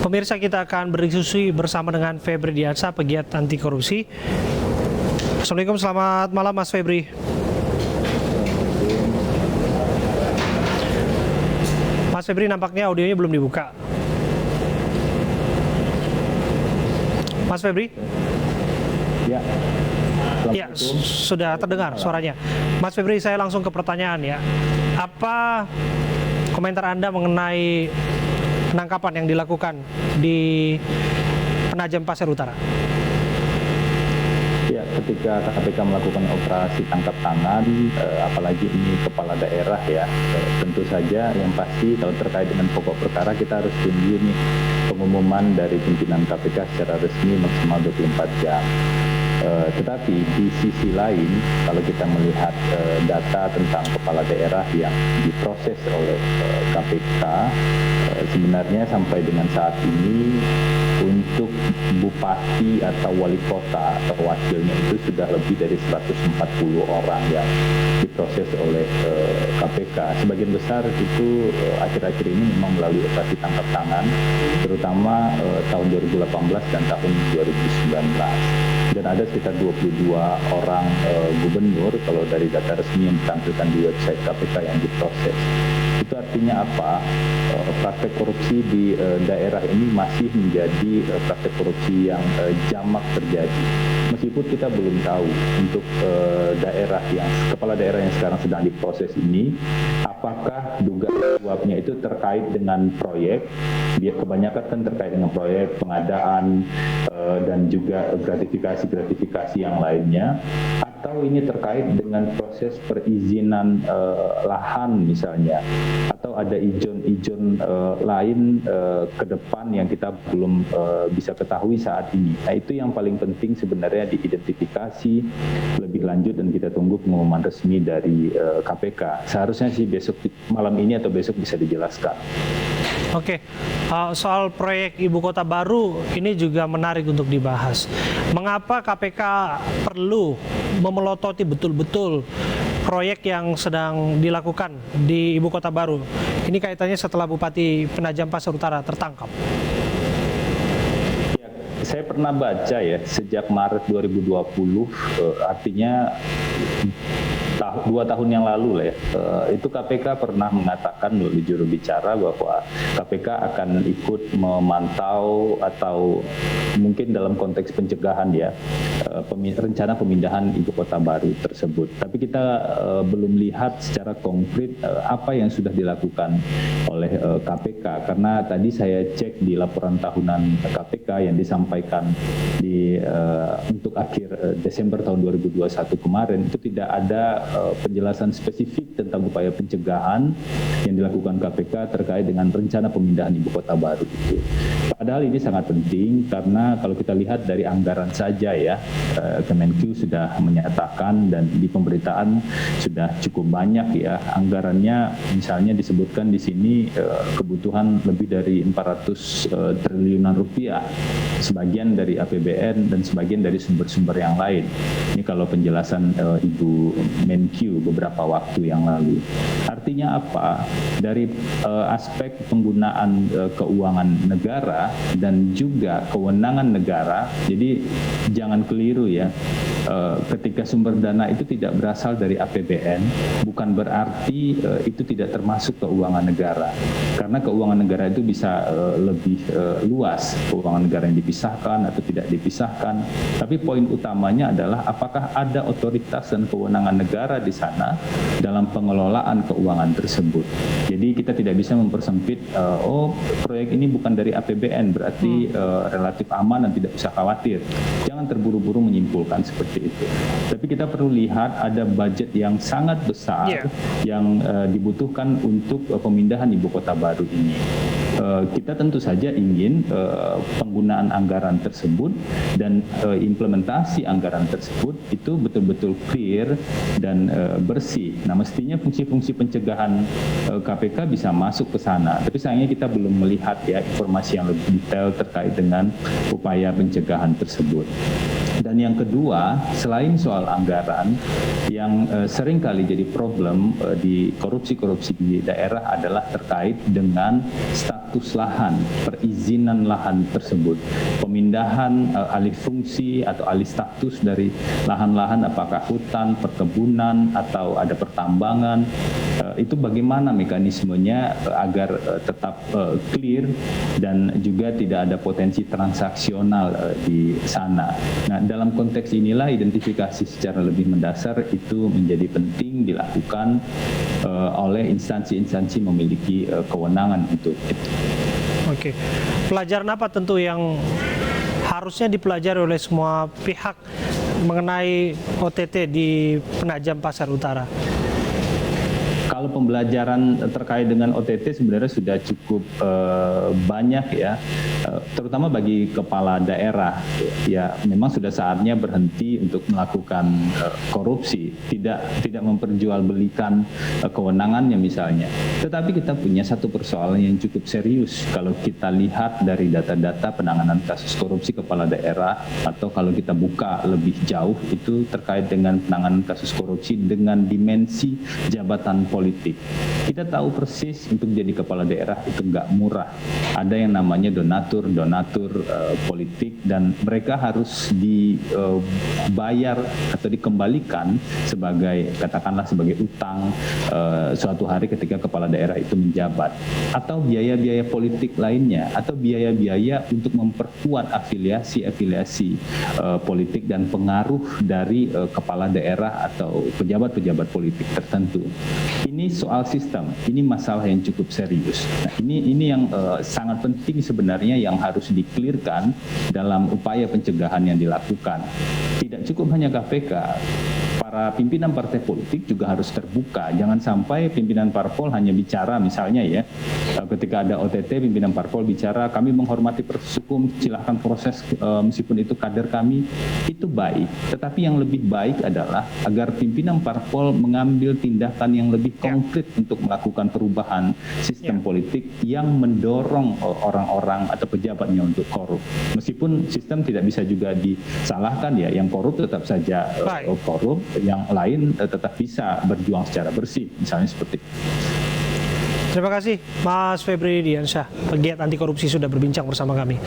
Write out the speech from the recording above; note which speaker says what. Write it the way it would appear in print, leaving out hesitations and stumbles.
Speaker 1: Pemirsa, kita akan berdiskusi bersama dengan Febri Diansyah, pegiat anti korupsi. Assalamualaikum, selamat malam Mas Febri. Mas Febri, nampaknya audionya belum dibuka. Mas Febri?
Speaker 2: Ya.
Speaker 1: Ya, sudah terdengar suaranya. Mas Febri, saya langsung ke pertanyaan ya. Apa komentar Anda mengenai penangkapan yang dilakukan di Penajam Pasir Utara?
Speaker 2: Ya, ketika KPK melakukan operasi tangkap tangan, apalagi ini kepala daerah ya, tentu saja yang pasti kalau terkait dengan pokok perkara kita harus tunggu nih pengumuman dari pimpinan KPK secara resmi maksimal 24 jam. Tetapi di sisi lain, kalau kita melihat data tentang kepala daerah yang diproses oleh KPK, sebenarnya sampai dengan saat ini untuk bupati atau wali kota atau wakilnya itu sudah lebih dari 140 orang yang diproses oleh KPK. Sebagian besar itu akhir-akhir ini memang melalui operasi tangkap tangan, terutama tahun 2018 dan tahun 2019. Dan ada sekitar 22 orang gubernur kalau dari data resmi yang ditampilkan di website KPK yang diproses. Itu artinya apa? Praktek korupsi di daerah ini masih menjadi praktek korupsi yang jamak terjadi. Meskipun kita belum tahu untuk daerah yang kepala daerah yang sekarang sedang diproses ini, apakah dugaan suapnya itu terkait dengan proyek? Dia kebanyakan kan terkait dengan proyek pengadaan dan juga gratifikasi yang lainnya, atau ini terkait dengan proses perizinan lahan misalnya, atau ada ijon-ijon lain ke depan yang kita belum bisa ketahui saat ini. Nah, itu yang paling penting sebenarnya diidentifikasi lebih lanjut dan kita tunggu pengumuman resmi dari KPK. Seharusnya sih besok malam ini atau besok bisa dijelaskan.
Speaker 1: Oke, soal proyek Ibu Kota Baru ini juga menarik untuk dibahas. Mengapa KPK perlu memelototi betul-betul proyek yang sedang dilakukan di Ibu Kota Baru? Ini kaitannya setelah Bupati Penajam Pasir Utara tertangkap.
Speaker 2: Ya, saya pernah baca ya, sejak Maret 2020, artinya 2 tahun yang lalu lah ya, itu KPK pernah mengatakan melalui juru bicara bahwa KPK akan ikut memantau atau mungkin dalam konteks pencegahan ya, rencana pemindahan Ibu Kota Baru tersebut. Tapi kita belum lihat secara konkret apa yang sudah dilakukan oleh KPK, karena tadi saya cek di laporan tahunan KPK yang disampaikan untuk akhir Desember tahun 2021 kemarin, itu tidak ada penjelasan spesifik tentang upaya pencegahan yang dilakukan KPK terkait dengan rencana pemindahan Ibu Kota Baru itu. Padahal ini sangat penting karena kalau kita lihat dari anggaran saja ya, Kemenq sudah menyatakan dan di pemberitaan sudah cukup banyak ya anggarannya, misalnya disebutkan di sini kebutuhan lebih dari 400 triliunan rupiah, sebagian dari APBN dan sebagian dari sumber-sumber yang lain. Ini kalau penjelasan Ibu Menkyu beberapa waktu yang lalu. Artinya apa? Dari aspek penggunaan keuangan negara dan juga kewenangan negara, jadi jangan keliru ya, ketika sumber dana itu tidak berasal dari APBN, bukan berarti itu tidak termasuk keuangan negara. Karena keuangan negara itu bisa lebih luas, keuangan negara yang dipisahkan atau tidak dipisahkan. Tapi poin utamanya adalah apakah ada otoritas dan kewenangan negara di sana dalam pengelolaan keuangan tersebut. Jadi kita tidak bisa mempersempit, proyek ini bukan dari APBN, berarti relatif aman dan tidak usah khawatir. Jangan terburu-buru menyimpulkan seperti itu. Tapi kita perlu lihat ada budget yang sangat besar yang dibutuhkan untuk pemindahan Ibu Kota Baru ini. Kita tentu saja ingin penggunaan anggaran tersebut dan implementasi anggaran tersebut itu betul-betul clear dan bersih. Nah, mestinya fungsi-fungsi pencegahan KPK bisa masuk ke sana. Tapi sayangnya kita belum melihat ya informasi yang lebih detail terkait dengan upaya pencegahan tersebut. Dan yang kedua, selain soal anggaran, yang sering kali jadi problem di korupsi-korupsi di daerah adalah terkait dengan status lahan, perizinan lahan tersebut, pemindahan alih fungsi atau alih status dari lahan-lahan, apakah hutan, perkebunan, atau ada pertambangan. Itu bagaimana mekanismenya agar tetap clear dan juga tidak ada potensi transaksional di sana. Nah, dalam konteks inilah identifikasi secara lebih mendasar itu menjadi penting dilakukan oleh instansi-instansi memiliki kewenangan untuk itu.
Speaker 1: Oke, pelajaran apa tentu yang harusnya dipelajari oleh semua pihak mengenai OTT di Penajam Pasar Utara?
Speaker 2: Kalau pembelajaran terkait dengan OTT sebenarnya sudah cukup banyak ya, terutama bagi kepala daerah. Ya, memang sudah saatnya berhenti untuk melakukan korupsi, tidak memperjualbelikan kewenangannya misalnya. Tetapi kita punya satu persoalan yang cukup serius kalau kita lihat dari data-data penanganan kasus korupsi kepala daerah, atau kalau kita buka lebih jauh itu terkait dengan penanganan kasus korupsi dengan dimensi jabatan politik. Kita tahu persis untuk jadi kepala daerah itu nggak murah. Ada yang namanya donatur politik, dan mereka harus dibayar atau dikembalikan sebagai, katakanlah sebagai utang suatu hari ketika kepala daerah itu menjabat, atau biaya-biaya politik lainnya, atau biaya-biaya untuk memperkuat afiliasi politik dan pengaruh dari kepala daerah atau pejabat-pejabat politik tertentu. Ini soal sistem, ini masalah yang cukup serius. Nah, ini yang sangat penting sebenarnya yang harus di-clearkan dalam upaya pencegahan yang dilakukan. Tidak cukup hanya KPK, para pimpinan partai politik juga harus terbuka. Jangan sampai pimpinan parpol hanya bicara, misalnya ya, ketika ada OTT pimpinan parpol bicara, kami menghormati proses hukum, silahkan proses meskipun itu kader kami, itu baik. Tetapi yang lebih baik adalah agar pimpinan parpol mengambil tindakan yang lebih konkret untuk melakukan perubahan sistem politik yang mendorong orang-orang atau pejabatnya untuk korup. Meskipun sistem tidak bisa juga disalahkan ya, yang korup tetap saja korup, yang lain tetap bisa berjuang secara bersih, misalnya seperti itu.
Speaker 1: Terima kasih Mas Febri Diansyah, pegiat anti korupsi, sudah berbincang bersama kami.